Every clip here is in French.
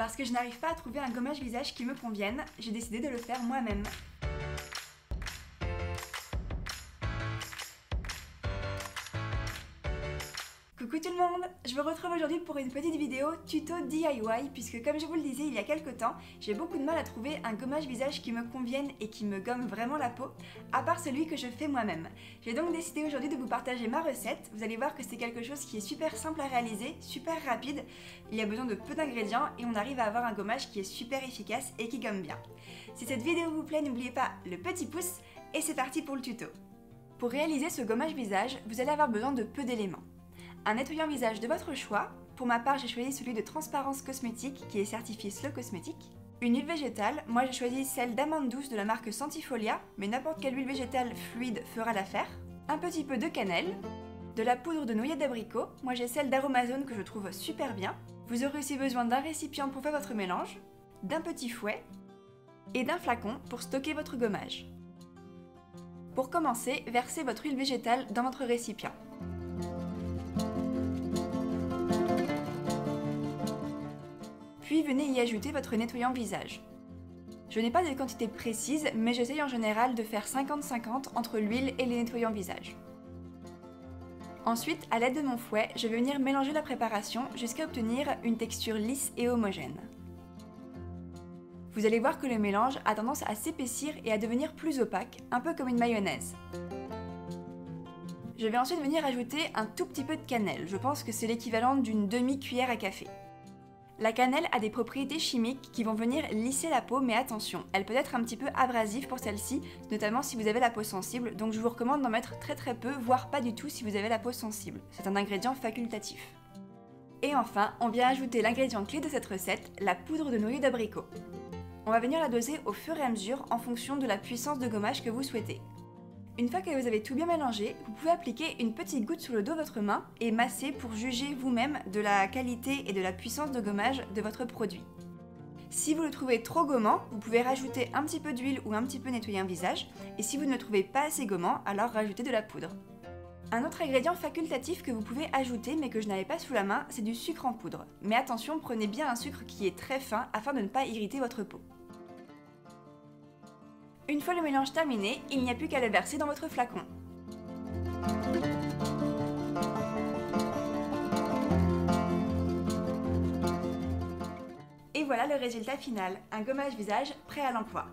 Parce que je n'arrive pas à trouver un gommage visage qui me convienne, j'ai décidé de le faire moi-même. Coucou tout le monde, je vous retrouve aujourd'hui pour une petite vidéo tuto DIY puisque comme je vous le disais il y a quelques temps, j'ai beaucoup de mal à trouver un gommage visage qui me convienne et qui me gomme vraiment la peau, à part celui que je fais moi-même. J'ai donc décidé aujourd'hui de vous partager ma recette. Vous allez voir que c'est quelque chose qui est super simple à réaliser, super rapide, il y a besoin de peu d'ingrédients et on arrive à avoir un gommage qui est super efficace et qui gomme bien. Si cette vidéo vous plaît, n'oubliez pas le petit pouce et c'est parti pour le tuto. Pour réaliser ce gommage visage, vous allez avoir besoin de peu d'éléments. Un nettoyant visage de votre choix, pour ma part j'ai choisi celui de Transparence Cosmétique qui est certifié Slow Cosmétique. Une huile végétale, moi j'ai choisi celle d'amande douce de la marque Sentifolia, mais n'importe quelle huile végétale fluide fera l'affaire. Un petit peu de cannelle, de la poudre de noyer d'abricot, moi j'ai celle d'Aromazone que je trouve super bien. Vous aurez aussi besoin d'un récipient pour faire votre mélange, d'un petit fouet et d'un flacon pour stocker votre gommage. Pour commencer, versez votre huile végétale dans votre récipient. Puis venez y ajouter votre nettoyant visage. Je n'ai pas de quantité précise, mais j'essaye en général de faire 50-50 entre l'huile et les nettoyants visage. Ensuite, à l'aide de mon fouet, je vais venir mélanger la préparation jusqu'à obtenir une texture lisse et homogène. Vous allez voir que le mélange a tendance à s'épaissir et à devenir plus opaque, un peu comme une mayonnaise. Je vais ensuite venir ajouter un tout petit peu de cannelle, je pense que c'est l'équivalent d'une demi-cuillère à café. La cannelle a des propriétés chimiques qui vont venir lisser la peau, mais attention, elle peut être un petit peu abrasive pour celle-ci, notamment si vous avez la peau sensible, donc je vous recommande d'en mettre très peu, voire pas du tout si vous avez la peau sensible. C'est un ingrédient facultatif. Et enfin, on vient ajouter l'ingrédient clé de cette recette, la poudre de noyer d'abricot. On va venir la doser au fur et à mesure en fonction de la puissance de gommage que vous souhaitez. Une fois que vous avez tout bien mélangé, vous pouvez appliquer une petite goutte sur le dos de votre main et masser pour juger vous-même de la qualité et de la puissance de gommage de votre produit. Si vous le trouvez trop gommant, vous pouvez rajouter un petit peu d'huile ou un petit peu nettoyer un visage, et si vous ne le trouvez pas assez gommant, alors rajoutez de la poudre. Un autre ingrédient facultatif que vous pouvez ajouter mais que je n'avais pas sous la main, c'est du sucre en poudre. Mais attention, prenez bien un sucre qui est très fin afin de ne pas irriter votre peau. Une fois le mélange terminé, il n'y a plus qu'à le verser dans votre flacon. Et voilà le résultat final, un gommage visage prêt à l'emploi.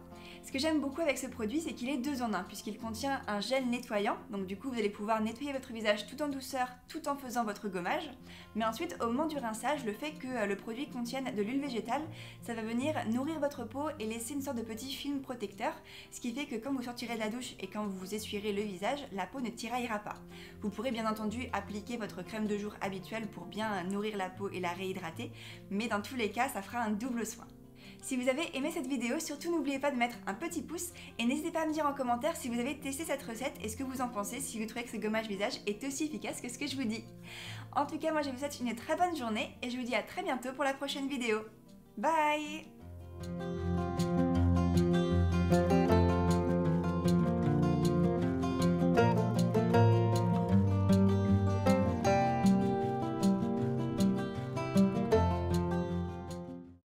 Ce que j'aime beaucoup avec ce produit, c'est qu'il est 2 en 1, puisqu'il contient un gel nettoyant, donc du coup vous allez pouvoir nettoyer votre visage tout en douceur, tout en faisant votre gommage. Mais ensuite, au moment du rinçage, le fait que le produit contienne de l'huile végétale, ça va venir nourrir votre peau et laisser une sorte de petit film protecteur, ce qui fait que quand vous sortirez de la douche et quand vous essuierez le visage, la peau ne tiraillera pas. Vous pourrez bien entendu appliquer votre crème de jour habituelle pour bien nourrir la peau et la réhydrater, mais dans tous les cas, ça fera un double soin. Si vous avez aimé cette vidéo, surtout n'oubliez pas de mettre un petit pouce et n'hésitez pas à me dire en commentaire si vous avez testé cette recette et ce que vous en pensez, si vous trouvez que ce gommage visage est aussi efficace que ce que je vous dis. En tout cas, moi je vous souhaite une très bonne journée et je vous dis à très bientôt pour la prochaine vidéo. Bye!